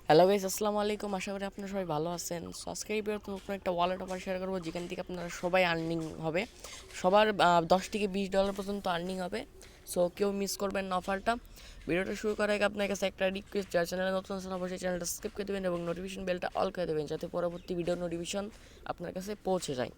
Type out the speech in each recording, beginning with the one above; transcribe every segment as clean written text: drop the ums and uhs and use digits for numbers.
Hello guys, আসসালামু আলাইকুম। আশা করি আপনারা সবাই ভালো আছেন। সো আজকে এই ভিডিওতে নতুন একটা ওয়ালেট অফার শেয়ার করবো, যেখান থেকে আপনারা সবাই আর্নিং হবে। সবার 10 থেকে $20 পর্যন্ত আর্নিং হবে। সো কেউ মিস করবেন না অফারটা। ভিডিওটা শুরু করার আগে আপনার কাছে একটা রিকোয়েস্ট, যার চ্যানেলে নতুন আছেন অবশ্যই চ্যানেলটা সাবস্ক্রাইব করে দেবেন এবং নোটিফিকেশন বেলটা অল করে দেবেন, যাতে পরবর্তী ভিডিও নোটিফিকেশন আপনার কাছে পৌঁছে যায়।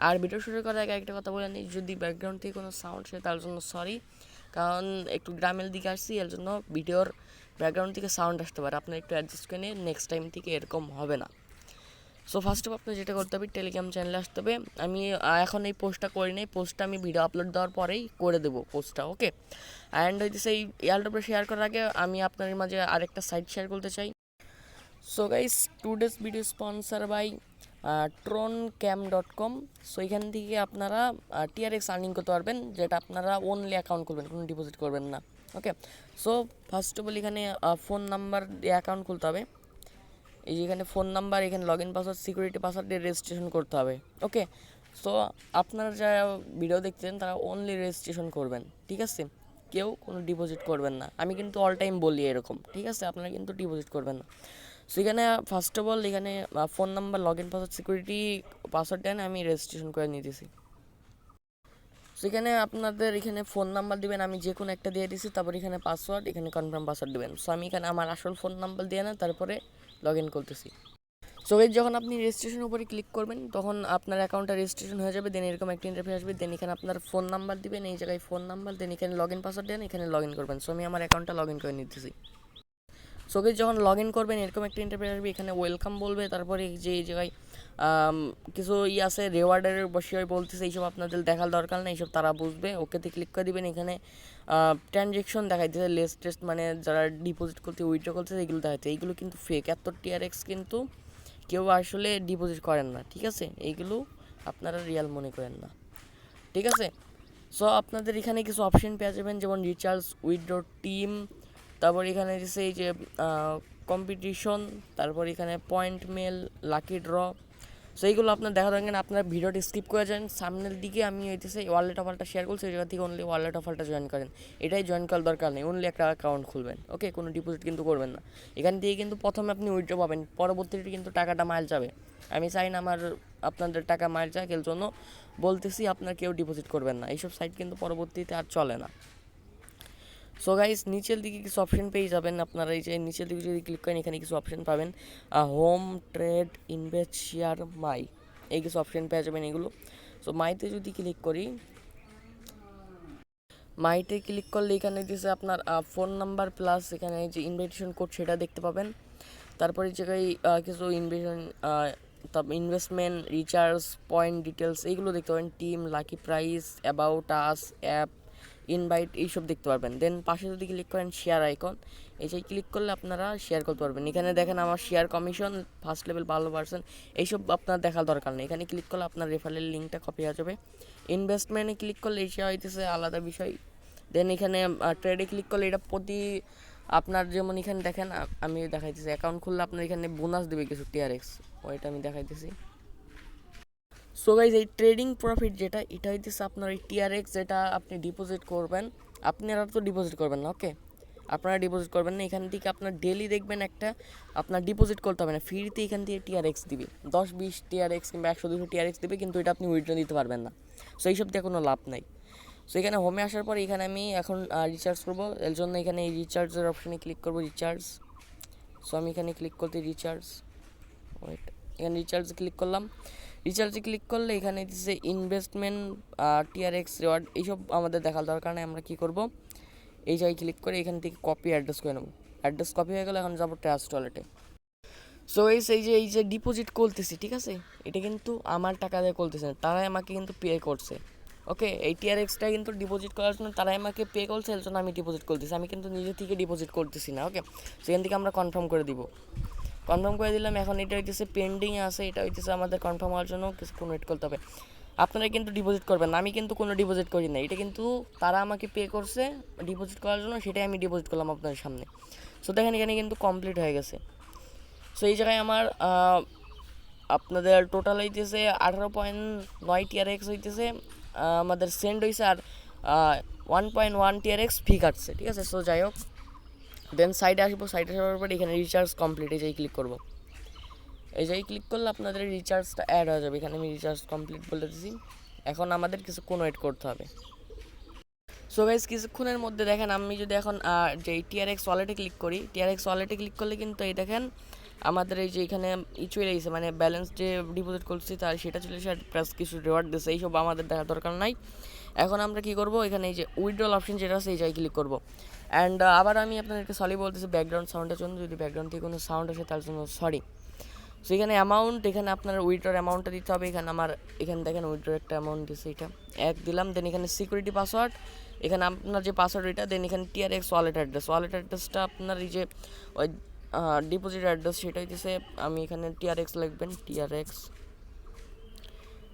আর ভিডিও শুরু করার আগে একটা কথা বলে নিই, যদি ব্যাকগ্রাউন্ড থেকে কোনো সাউন্ড আসে তার জন্য সরি, কারণ একটু গ্রামের দিকে আসছি, এর জন্য ভিডিওর ব্যাকগ্রাউন্ড থেকে সাউন্ড আসতে পারে। আপনার একটু অ্যাডজাস্ট করে নিয়ে নেক্সট টাইম থেকে এরকম হবে না। সো ফার্স্ট অফ আপনার যেটা করতে হবে, টেলিগ্রাম চ্যানেলে আসতে হবে। আমি এখন এই পোস্টটা করি নাই, পোস্টটা আমি ভিডিও আপলোড দেওয়ার পরেই করে দেবো পোস্টটা, ওকে। অ্যান্ড হচ্ছে সেই এয়ারড্রপে শেয়ার করার আগে আমি আপনার মাঝে আরেকটা সাইট শেয়ার করতে চাই। So guys, today's video sponsor by troncam.com। So এখান থেকে আপনারা TRX আর্নিং করতে পারবেন, যেটা আপনারা ওনলি অ্যাকাউন্ট করবেন, কোনো ডিপোজিট করবেন না, ওকে। সো ফার্স্ট অফ অল এখানে ফোন নাম্বার দিয়ে অ্যাকাউন্ট খুলতে হবে। এই যে এখানে ফোন নাম্বার, এখানে log in password, security password দিয়ে রেজিস্ট্রেশন করতে হবে, ওকে। সো আপনারা যারা ভিডিও দেখছেন তারা অনলি রেজিস্ট্রেশন করবেন, ঠিক আছে। কেউ কোনো ডিপোজিট করবেন না, আমি কিন্তু অল টাইম বলি এরকম, ঠিক আছে। আপনারা কিন্তু ডিপোজিট করবেন না। সো এখানে ফার্স্ট অফ অল এখানে phone number, log in password, security password then, আমি রেজিস্ট্রেশন করে নিতেছি। সো এখানে আপনাদের এখানে ফোন নাম্বার দিবেন, আমি যে কোনো একটা দিয়ে দিছি। তারপর এখানে পাসওয়ার্ড, এখানে কনফার্ম পাসওয়ার্ড দিবেন। সো আমি এখানে আমার আসল ফোন নাম্বার দিয়ে না, তারপরে লগ ইন করতেছি। সো এই যখন আপনি রেজিস্ট্রেশনের উপরে ক্লিক করবেন, তখন আপনার অ্যাকাউন্টটা রেজিস্ট্রেশন হয়ে যাবে। দেন এরকম একটা ইন্টারফেস আসবে। দেন এখানে আপনার ফোন নাম্বার দিবেন, এই জায়গায় ফোন নাম্বার, দেন এখানে লগ ইন পাসওয়ার্ড দেন, এখানে লগ ইন করবেন। সো আমি আমার অ্যাকাউন্টটা লগ ইন করে নিতেছি। সো যখন লগ ইন করবেন এরকম একটা ইন্টারফেস আসবে, এখানে ওয়েলকাম বলবে। তারপরে যে এই জায়গায় কিছু আছে রিওয়ার্ডের বিষয় বলতেছে, এইসব আপনাদের দেখার দরকার নেই, এইসব তারা বুঝবে। ওকেতে ক্লিক করে দিবেন। এখানে ট্রানজ্যাকশন দেখাইতেছে, লেটেস্ট মানে যারা ডিপোজিট করতে উইথড্র করতেছে এগুলো দেখাচ্ছে। এইগুলো কিন্তু ফেক, এত TRX কিন্তু কেউ আসলে ডিপোজিট করেন না, ঠিক আছে। এইগুলো আপনারা রিয়াল মনে করেন না, ঠিক আছে। সো আপনাদের এখানে কিছু অপশন পেয়ে যাবেন, যেমন রিচার্জ, উইথড্র, টিম, তারপর এখানে এসেছে এই যে কম্পিটিশন, তারপর এখানে point mail, lucky draw. So এইগুলো আপনার দেখা দরকার, আপনারা ভিডিওটি স্কিপ করে যান। সামনের দিকে আমি হইতেছে ওয়ালেট অফারটা শেয়ার করছি, ওই জায়গা থেকে অনলি ওয়ালেট অফারটা জয়েন করেন। এটাই জয়েন করার দরকার নেই, অনলি একটা অ্যাকাউন্ট খুলবেন, ওকে। কোনো ডিপোজিট কিন্তু করবেন না। এখান থেকে কিন্তু প্রথমে আপনি উইথড্র পাবেন, পরবর্তীতে কিন্তু টাকাটা মাইল যাবে। আমি চাই না আপনাদের টাকা মাইল যাক, এর জন্য বলতেছি আপনার কেউ ডিপোজিট করবেন না। এইসব সাইট কিন্তু পরবর্তীতে আর চলে না। সো গাইস, নিচের দিকে কিছু অপশন পেয়ে যাবেন আপনারা। এই যে নিচের দিকে যদি ক্লিক করেন, এখানে কিছু অপশন পাবেন, হোম, ট্রেড, ইনভেস্ট, শেয়ার, মাই, এই কিছু অপশন পেয়ে যাবেন এগুলো। সো মাইতে যদি ক্লিক করি, মাইতে ক্লিক করলে এখানে দিয়েছে আপনার ফোন নাম্বার প্লাস এখানে যে ইনভিটেশন কোড সেটা দেখতে পাবেন। তারপরে এই জায়গায় কিছু ইনভেস্টমেন্ট, রিচার্জ, পয়েন্ট ডিটেলস এইগুলো দেখতে পাবেন। Team, lucky price, about us, app, invite, এইসব দেখতে পারবেন। দেন পাশে যদি ক্লিক করেন শেয়ার আইকন, এই যে ক্লিক করলে আপনারা শেয়ার করতে পারবেন। এখানে দেখেন আমার শেয়ার কমিশন ফার্স্ট লেভেল 12%, এইসব আপনার দেখার দরকার নেই। এখানে ক্লিক করলে আপনার রেফারেল লিঙ্কটা কপি হয়ে যাবে। ইনভেস্টমেন্টে ক্লিক করলে এইসব হইতেছে আলাদা বিষয়। দেন এখানে ট্রেডে ক্লিক করলে এটা প্রতি আপনার, যেমন এখানে দেখেন আমি দেখাইতেছি, অ্যাকাউন্ট খুললে আপনার এখানে বোনাস দেবে কিছু TRX, ওইটা আমি দেখাইতেছি। সো গাইজ, এই ট্রেডিং প্রফিট যেটা, এটা হইতেছে আপনার এই TRX যেটা আপনি ডিপোজিট করবেন। আপনারা তো ডিপোজিট করবেন না, ওকে। আপনারা ডিপোজিট করবেন না, এখান থেকে আপনার ডেলি দেখবেন একটা আপনার ডিপোজিট করতে হবে না, ফ্রিতে এখান থেকে TRX দিবে 10-20 TRX কিংবা 100-200 TRX দিবে, কিন্তু এটা আপনি উইথড্র দিতে পারবেন না। সো এইসব দিয়ে কোনো লাভ নাই। সো এখানে হোমে আসার পরে এখানে আমি এখন রিচার্জ করবো, এর জন্য এখানে এই রিচার্জের অপশানে ক্লিক করবো, রিচার্জ। সো আমি এখানে ক্লিক করতে রিচার্জ, ওয়েট, এখানে রিচার্জে ক্লিক করলাম। রিচার্জে ক্লিক করলে এখানে দিচ্ছে ইনভেস্টমেন্ট, TRX রিওয়ার্ড, এইসব আমাদের দেখার দরকার নেই। আমরা কী করবো, এই জায়গায় ক্লিক করে এখান থেকে কপি অ্যাড্রেস করে নেবো। অ্যাড্রেস কপি হয়ে গেলে এখন যাবো ট্রাস্ট ওয়ালেটে। সো এই যে ডিপোজিট করতেছি, ঠিক আছে, এটা কিন্তু আমার টাকা দিয়ে করতেছে না, তারাই আমাকে কিন্তু পে করছে, ওকে। এই TRXটা কিন্তু ডিপোজিট করার জন্য তারাই আমাকে পে করছে, এর জন্য আমি ডিপোজিট করতেছি, আমি কিন্তু নিজে থেকে ডিপোজিট করতেছি না, ওকে। সেখান থেকে আমরা কনফার্ম করে দিব, কনফার্ম করে দিলাম। এখন এটা হইতেছে পেন্ডিংয়ে আছে, এটা হইতেছে আমাদের কনফার্ম হওয়ার জন্য কিছুক্ষণ ওয়েট করতে হবে। আপনারা কিন্তু ডিপোজিট করবেন না, আমি কিন্তু কোনো ডিপোজিট করি না, এটা কিন্তু তারা আমাকে পে করছে ডিপোজিট করার জন্য, সেটাই আমি ডিপোজিট করলাম আপনাদের সামনে। সো দেখেন এখানে কিন্তু কমপ্লিট হয়ে গেছে। সো এই জায়গায় আমার আপনাদের টোটাল হইতেছে 18.9 TRX হইতেছে, আমাদের সেন্ড হয়েছে, আর 1.1 TRX ফি কাটছে, ঠিক আছে। সো যাই হোক, দেন সাইডে আসবো, সাইডে আসার পরে এখানে রিচার্জ কমপ্লিট এই যাই ক্লিক করবো। এই যাই ক্লিক করলে আপনাদের রিচার্জটা অ্যাড হয়ে যাবে। এখানে আমি রিচার্জ কমপ্লিট বলে দিচ্ছি। এখন আমাদের কিছুক্ষণ ওয়েট করতে হবে। সো গাইস কিছুক্ষণের মধ্যে দেখেন আমি যদি এখন যে TRX ওয়ালেটে ক্লিক করি, TRX ওয়ালেটে ক্লিক করলে কিন্তু এই দেখেন আমাদের এই যে এখানে চলে এসেছে, মানে ব্যালেন্স যে ডিপোজিট করছি তার সেটা চলে এসে প্লাস কিছু রিওয়ার্ড দিচ্ছে। এইসব আমাদের দেখার দরকার নাই। এখন আমরা কি করব, এখানে এই যে উইথড্রল অপশন যেটা আছে এই জায়গায় ক্লিক করব। অ্যান্ড আবার আমি আপনাদেরকে সরি বলতেছি ব্যাকগ্রাউন্ড সাউন্ডের জন্য, যদি ব্যাকগ্রাউন্ড থেকে কোনো সাউন্ড আসে তার জন্য সরি। সো এখানে অ্যামাউন্ট, এখানে আপনার উইথড্রর অ্যামাউন্টটা দিতে হবে। এখানে আমার এখানে দেখেন উইথড্রর একটা অ্যামাউন্ট দিচ্ছে, এটা 1 দিলাম। দেন এখানে সিকিউরিটি পাসওয়ার্ড, এখানে আপনার যে পাসওয়ার্ড এটা। দেন এখানে TRX ওয়ালেট অ্যাড্রেসটা আপনার এই যে ওই ডিপোজিট অ্যাড্রেস সেটা হইতেছে, আমি এখানে TRX লিখবেন, TRX।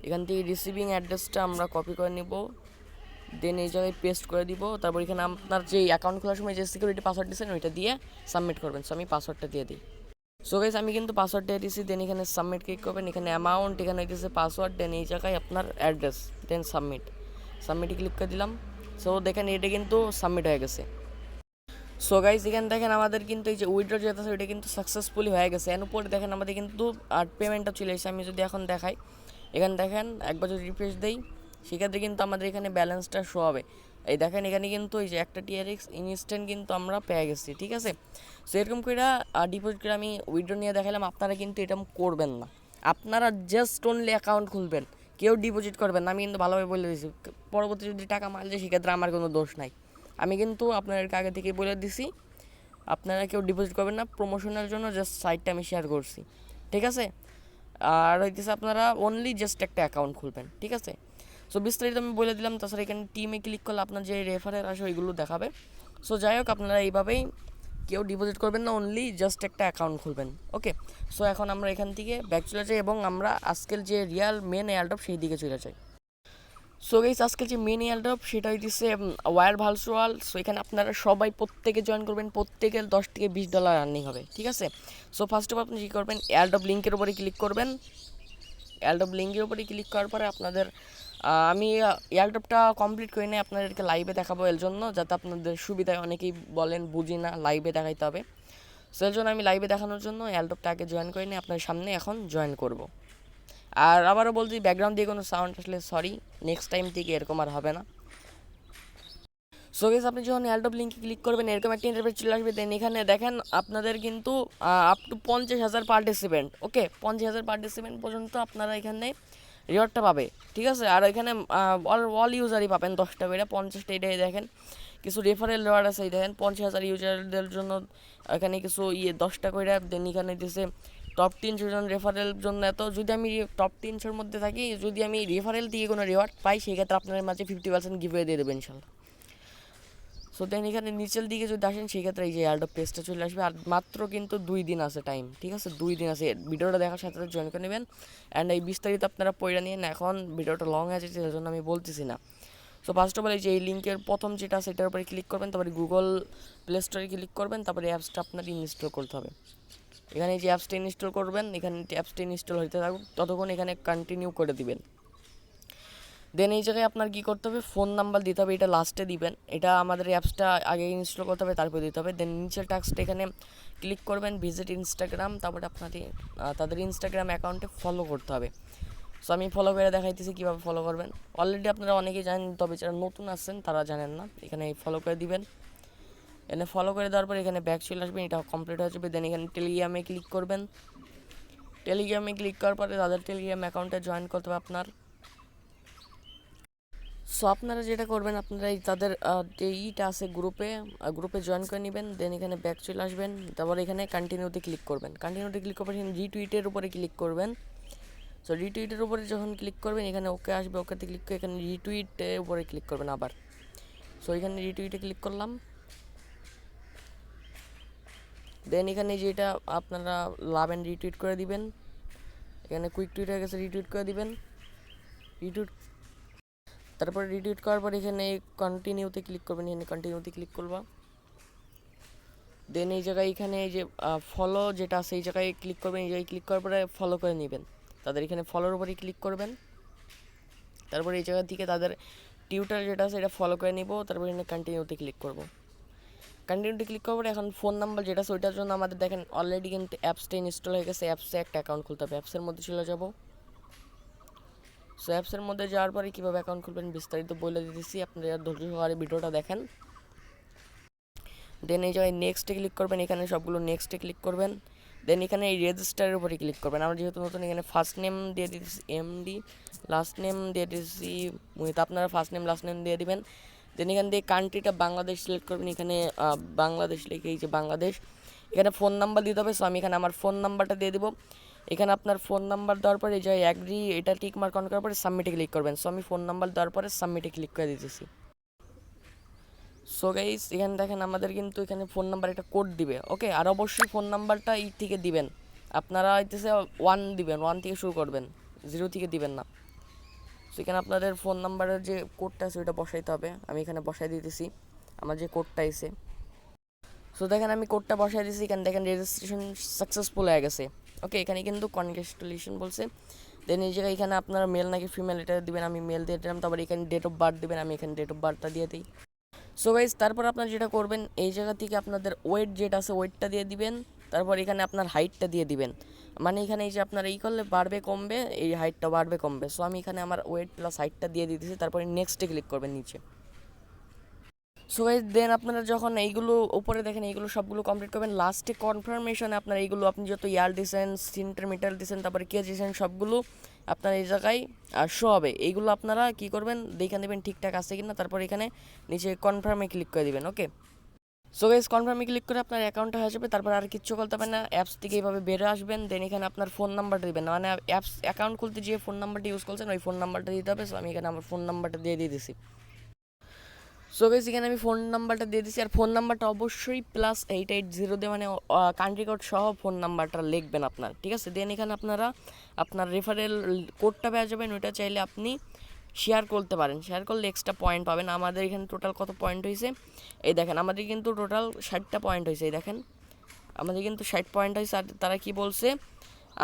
এখান থেকে রিসিভিং অ্যাড্রেসটা আমরা কপি করে নিব, দেন এই জায়গায় পেস্ট করে দিব। তারপর এখানে আপনার যে অ্যাকাউন্ট খোলার সময় যে সিকিউরিটি পাসওয়ার্ড দিয়েছেন ওইটা দিয়ে সাবমিট করবেন। সো আমি পাসওয়ার্ডটা দিয়ে দিই। সো গাইস আমি কিন্তু পাসওয়ার্ড দিয়ে দিয়েছি। দেন এখানে সাবমিট ক্লিক করবেন, এখানে অ্যামাউন্ট, এখানে হইতেছে পাসওয়ার্ড, দেন এই জায়গায় আপনার অ্যাড্রেস, দেন সাবমিটে ক্লিক করে দিলাম। সো দেখেন এটা কিন্তু সাবমিট হয়ে গেছে। সো গাইস এখানে দেখেন আমাদের কিন্তু এই যে উইথড্র যেটা আছে ওইটা কিন্তু সাকসেসফুলি হয়ে গেছে। এর উপরে দেখেন আমাদের কিন্তু পেমেন্টটা চলে এসেছে। আমি যদি এখন দেখাই, এখানে দেখেন একবার যদি রিফ্রেশ দেই সেক্ষেত্রে কিন্তু আমাদের এখানে ব্যালেন্সটা শো হবে। এই দেখেন এখানে কিন্তু এই যে একটা TRX ইনস্ট্যান্ট কিন্তু আমরা পেয়ে গেছি, ঠিক আছে। সো এরকম করে ডিপোজিট করে আমি উইথড্র নিয়ে দেখালাম। আপনারা কিন্তু এটা করবেন না, আপনারা জাস্ট অনলি অ্যাকাউন্ট খুলবেন, কেউ ডিপোজিট করবেন না। আমি কিন্তু ভালোভাবে বলে দিয়েছি, পরবর্তী যদি টাকা মার যায় সেক্ষেত্রে আমার কোনো দোষ নাই। আমি কিন্তু আপনাদেরকে আগে থেকে বলে দিছি আপনারা কেউ ডিপোজিট করবেন না। প্রমোশনের জন্য জাস্ট সাইটটা আমি শেয়ার করছি, ঠিক আছে। আর হইতেছে আপনারা অনলি জাস্ট একটা অ্যাকাউন্ট খুলবেন, ঠিক আছে। সো বিস্তারিত আমি বলে দিলাম। তাছাড়া এখানে টিমে ক্লিক করলে আপনার যে রেফারেল আসে ওইগুলো দেখাবে। সো যাই হোক আপনারা এইভাবেই কেউ ডিপোজিট করবেন না, অনলি জাস্ট একটা অ্যাকাউন্ট খুলবেন, ওকে। সো এখন আমরা এখান থেকে ব্যাক চলে যাই এবং আমরা আজকের যে রিয়াল মেন এয়ারড্রপ সেই দিকে চলে যাই। সো গাইস আজকে যে মেন এয়ারড্রপ সেটা হইতেছে ভার্চুয়াল। সো এখানে আপনারা সবাই প্রত্যেকে জয়েন করবেন, প্রত্যেকের $10 থেকে $20 আর্নিং হবে, ঠিক আছে। সো ফার্স্ট অফ আপনি কী করবেন, এয়ারড্রপ লিঙ্কের উপরে ক্লিক করবেন। এয়ারড্রপ লিঙ্কের উপরে ক্লিক করার পরে আপনাদের আমি এয়ারড্রপটা কমপ্লিট করে নিয়ে আপনাদেরকে লাইভে দেখাবো, এর জন্য যাতে আপনাদের সুবিধায়। অনেকেই বলেন বুঝি না, লাইভে দেখাইতে হবে। সো এর জন্য আমি লাইভে দেখানোর জন্য এয়ারড্রপটা আগে জয়েন করে নিয়ে আপনার সামনে এখন জয়েন করব। আর আবারও বলছি ব্যাকগ্রাউন্ড দিয়ে কোনো সাউন্ড আসলে সরি, নেক্সট টাইম থেকে এরকম আর হবে না। সো গাইস আপনি যখন এয়ারড্রপ লিঙ্কে ক্লিক করবেন এরকম একটা ইন্টারফেস চলে আসবে। দেন এখানে দেখেন আপনাদের কিন্তু up to 50,000 participant, okay, 50,000 participant পর্যন্ত আপনারা এখানে রিওয়ার্ডটা পাবে, ঠিক আছে। আর এখানে অল ইউজারই পাবেন 10টা করে 50টা। এটাই দেখেন কিছু রেফারেল রিওয়ার্ড আছে, এই দেখেন 50,000 ইউজারদের জন্য এখানে কিছু 10টা করে। দেন এখানে দিয়েছে টপ 300 জন রেফারেল জন্য এত। যদি আমি টপ 300-র মধ্যে থাকি, যদি আমি রেফারেল দিয়ে কোনো রিওয়ার্ড পাই সেক্ষেত্রে আপনার মাঝে 50% গিভওয়ে দিয়ে দেবেন ইনশাল্লাহ। সো দেন এখানে নিচের দিকে যদি আসেন সেক্ষেত্রে এই যে এয়ারড্রপ পেজটা চলে আসবে। আর মাত্র কিন্তু 2 দিন আছে টাইম, ঠিক আছে, 2 দিন আছে। ভিডিওটা দেখার সাথে সাথে জয়েন করে নেবেন। অ্যান্ড এই বিস্তারিত আপনারা পড়ে নিন, এখন ভিডিওটা লং আছে সেই জন্য আমি বলতেছি না। সো ফার্স্ট অফ অল এই যে এই লিঙ্কের প্রথম যেটা আছে এটার উপরে ক্লিক করবেন, তারপরে গুগল প্লে স্টোরে ক্লিক করবেন, তারপরে অ্যাপসটা আপনার ইনস্টল করতে হবে। এখানে যে অ্যাপসটা ইনস্টল করবেন, এখানে অ্যাপসটা ইনস্টল হতে থাকুক, ততক্ষণ এখানে কন্টিনিউ করে দিবেন। দেন এই জায়গায় আপনার কী করতে হবে, ফোন নাম্বার দিতে হবে, এটা লাস্টে দিবেন। এটা আমাদের অ্যাপসটা আগে ইনস্টল করতে হবে, তারপরে দিতে হবে। দেন নিচের টাস্কটা এখানে ক্লিক করবেন, ভিজিট ইনস্টাগ্রাম, তারপরে আপনাদের তাদের ইনস্টাগ্রাম অ্যাকাউন্টে ফলো করতে হবে। সো আমি ফলো করে দেখাইতেছি কীভাবে ফলো করবেন। অলরেডি আপনারা অনেকেই জানেন, তবে যারা নতুন আসছেন তারা জানেন না। এখানে ফলো করে দিবেন। এখানে ফলো করে দেওয়ার পর এখানে ব্যাক চলে আসবেন, এটা কমপ্লিট হয়ে যাবে। দেন এখানে টেলিগ্রামে ক্লিক করবেন। টেলিগ্রামে ক্লিক করার পরে তাদের টেলিগ্রাম অ্যাকাউন্টে জয়েন করতে হবে আপনার। সো আপনারা যেটা করবেন, আপনারা এই তাদের যে ইটা আছে গ্রুপে জয়েন করে নেবেন। দেন এখানে ব্যাক চলে আসবেন, তারপর এখানে কন্টিনিউতে ক্লিক করবেন। কন্টিনিউতে ক্লিক করবেন, এখানে রিটুইটের উপরে ক্লিক করবেন। সো রিটুইটের উপরে যখন ক্লিক করবেন এখানে ওকে আসবে, ওকেতে ক্লিক করে এখানে রিটুইটের উপরে ক্লিক করবেন আবার। সো এখানে রিটুইটে ক্লিক করলাম। দেন এখানে যেটা আপনারা লাভ অ্যান্ড রিটুইট করে দিবেন। এখানে কুইক টুইট হয়ে গেছে, রিটুইট করে দিবেন। রিটুইট তারপরে রিটুইট করার পর এখানে কন্টিনিউতে ক্লিক করবেন, এখানে কন্টিনিউতে ক্লিক করবা। দেন এই জায়গায় এখানে এই যে ফলো যেটা আছে এই জায়গায় ক্লিক করবেন। এই জায়গায় ক্লিক করার পরে ফলো করে নেবেন তাদের, এখানে ফলোর উপরে ক্লিক করবেন। তারপরে এই জায়গা থেকে তাদের টিউটার যেটা আছে এটা ফলো করে নিব। তারপরে এখানে কন্টিনিউতে ক্লিক করব। কন্টিনিউটি ক্লিক করবো। এখন ফোন নাম্বার যেটা আছে ওইটার জন্য আমাদের দেখেন অলরেডি কিন্তু অ্যাপসটা ইনস্টল হয়ে গেছে, অ্যাপসে একটা অ্যাকাউন্ট খুলতে হবে। অ্যাপসের মধ্যে চলে যাব। সো অ্যাপসের মধ্যে যাওয়ার পরে কীভাবে অ্যাকাউন্ট খুলবেন বিস্তারিত বলে দিতেছি, আপনারা ধৈর্য সহকারে ভিডিওটা দেখেন। দেন এই জায়গায় নেক্সটে ক্লিক করবেন, এখানে সবগুলো নেক্সটে ক্লিক করবেন। দেন এখানে এই রেজিস্টারের উপরে ক্লিক করবেন। আমরা যেহেতু নতুন এখানে ফার্স্ট নেম দিয়ে দিচ্ছি এমডি, লাস্ট নেম দিয়ে দিচ্ছি মোহিত, আপনারা ফার্স্ট নেম লাস্ট নেম দিয়ে দিবেন। দেন এখান থেকে কান্ট্রিটা বাংলাদেশ সিলেক্ট করবেন, এখানে বাংলাদেশ লিখে এই যে বাংলাদেশ, এখানে ফোন নাম্বার দিতে হবে। সো আমি এখানে আমার ফোন নাম্বারটা দিয়ে দিব। এখানে আপনার ফোন নাম্বার দেওয়ার পরে এই যে অ্যাগ্রি এটা টিক মার্ক অন করার পরে সাবমিটে ক্লিক করবেন। সো আমি ফোন নাম্বার দেওয়ার পরে সাবমিটে ক্লিক করে দিতেছি। সো গাইস এখানে দেখেন আমাদের কিন্তু এখানে ফোন নাম্বার একটা কোড দিবে, ওকে। আর অবশ্যই ফোন নাম্বারটা এই থেকে দিবেন, আপনারা হইতেছে 1 দিবেন, 1 থেকে শুরু করবেন, 0 থেকে দিবেন না। সো এখানে আপনাদের ফোন নাম্বারের যে কোডটা আছে ওইটা বসাইতে হবে। আমি এখানে বসাই দিতেছি আমার যে কোডটা এসে। সো দেখেন আমি কোডটা বসাই দিয়েছি, এখানে দেখেন রেজিস্ট্রেশন সাকসেসফুল হয়ে গেছে, ওকে। এখানে কিন্তু কনগ্রেচুলেশন বলছে। দেন এই জায়গায় এখানে আপনারা মেল নাকি ফিমেল এটা দিবেন, আমি মেল দিয়ে দিলাম। তারপর এখানে ডেট অফ বার্থ দিবেন, আমি এখানে ডেট অফ বার্থটা দিয়ে দিই। সো গাইজ তারপর আপনারা যেটা করবেন এই জায়গা থেকে আপনাদের ওয়েট যেটা আছে ওয়েটটা দিয়ে দিবেন। তারপর এখানে আপনার হাইটটা দিয়ে দিবেন, মানে এখানে এই যে আপনারা এই করলে বাড়বে কমবে, এই হাইটটা বাড়বে কমবে। সো আমি এখানে আমার ওয়েট প্লাস হাইটটা দিয়ে দিতেছি, তারপরে নেক্সটে ক্লিক করবেন নিচে। সো গাইজ দেন আপনারা যখন এইগুলো উপরে দেখেন এইগুলো সবগুলো কমপ্লিট করবেন, লাস্টে কনফার্মেশনে আপনার এইগুলো আপনি যত ইয়ার দিয়েছেন, সেন্টিমিটার দিয়েছেন, তারপরে কে দিয়েছেন সবগুলো আপনার এই জায়গায় শো হবে। এইগুলো আপনারা কী করবেন দেখে নেবেন ঠিকঠাক আছে কিনা, তারপর এখানে নিচে কনফার্মে ক্লিক করে দিবেন, ওকে। সো গাইজ কনফার্মে ক্লিক করে আপনার অ্যাকাউন্টটা হয়ে যাবে। তারপর আর কিচ্ছু করতে হবে না, অ্যাপস থেকে এইভাবে বেরো আসবেন। দেন এখানে আপনার ফোন নাম্বারটা দিবেন, মানে অ্যাপস অ্যাকাউন্ট খুলতে যে ফোন নাম্বারটা ইউজ করছেন ওই ফোন নাম্বারটা দিতে হবে। সো আমি এখানে আমার ফোন নাম্বারটা দিয়ে দিয়েছি। সো গাইস এখানে আমি ফোন নাম্বারটা দিয়ে দিচ্ছি, আর ফোন নাম্বারটা অবশ্যই +880 দিয়ে মানে কান্ট্রি কোড সহ ফোন নাম্বারটা লিখবেন আপনার, ঠিক আছে। দেন এখানে আপনারা আপনার রেফারেল কোডটা পেয়ে যাবেন, ওইটা চাইলে আপনি শেয়ার করতে পারেন, শেয়ার করলে এক্সট্রা পয়েন্ট পাবেন। আমাদের এখানে টোটাল কত পয়েন্ট হয়েছে এই দেখেন, আমাদের কিন্তু টোটাল 60টা পয়েন্ট হয়েছে, এই দেখেন আমাদের কিন্তু 60 পয়েন্ট হয়েছে। আর তারা কি বলছে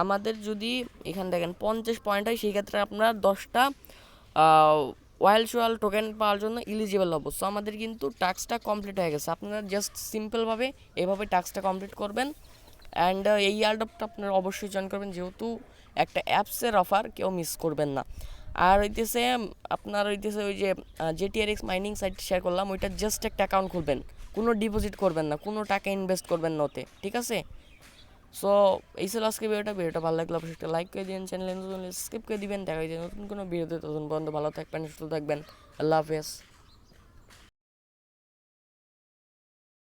আমাদের যদি এখানে দেখেন 50 পয়েন্ট হয় সেই ক্ষেত্রে আপনারা 10টা ওয়াইল্ড টোকেন পাওয়ার জন্য এলিজিবল হবো। সো আমাদের কিন্তু টাস্কটা কমপ্লিট হয়ে গেছে। আপনারা জাস্ট সিম্পলভাবে এভাবে টাস্কটা কমপ্লিট করবেন। অ্যান্ড এই এয়ারড্রপটা আপনারা অবশ্যই জয়েন করবেন, যেহেতু একটা অ্যাপসের অফার, কেউ মিস করবেন না। আর হইতেছে আপনার হইতেছে ওই যে TRX মাইনিং সাইট শেয়ার করলাম, ওইটা জাস্ট একটা অ্যাকাউন্ট খুলবেন, কোনো ডিপোজিট করবেন না, কোনো টাকা ইনভেস্ট করবেন না ওতে, ঠিক আছে। সো এই ছিল আজকে ভিডিওটা ভালো লাগলে অবশ্যই একটা লাইক করে দিন, চ্যানেলে নতুন সাবস্ক্রাইব করে দিবেন। দেখা যায় নতুন কোনো ভিডিওতে, তখন পর্যন্ত ভালো থাকবেন, সুস্থ থাকবেন, আল্লাহ হাফেজ।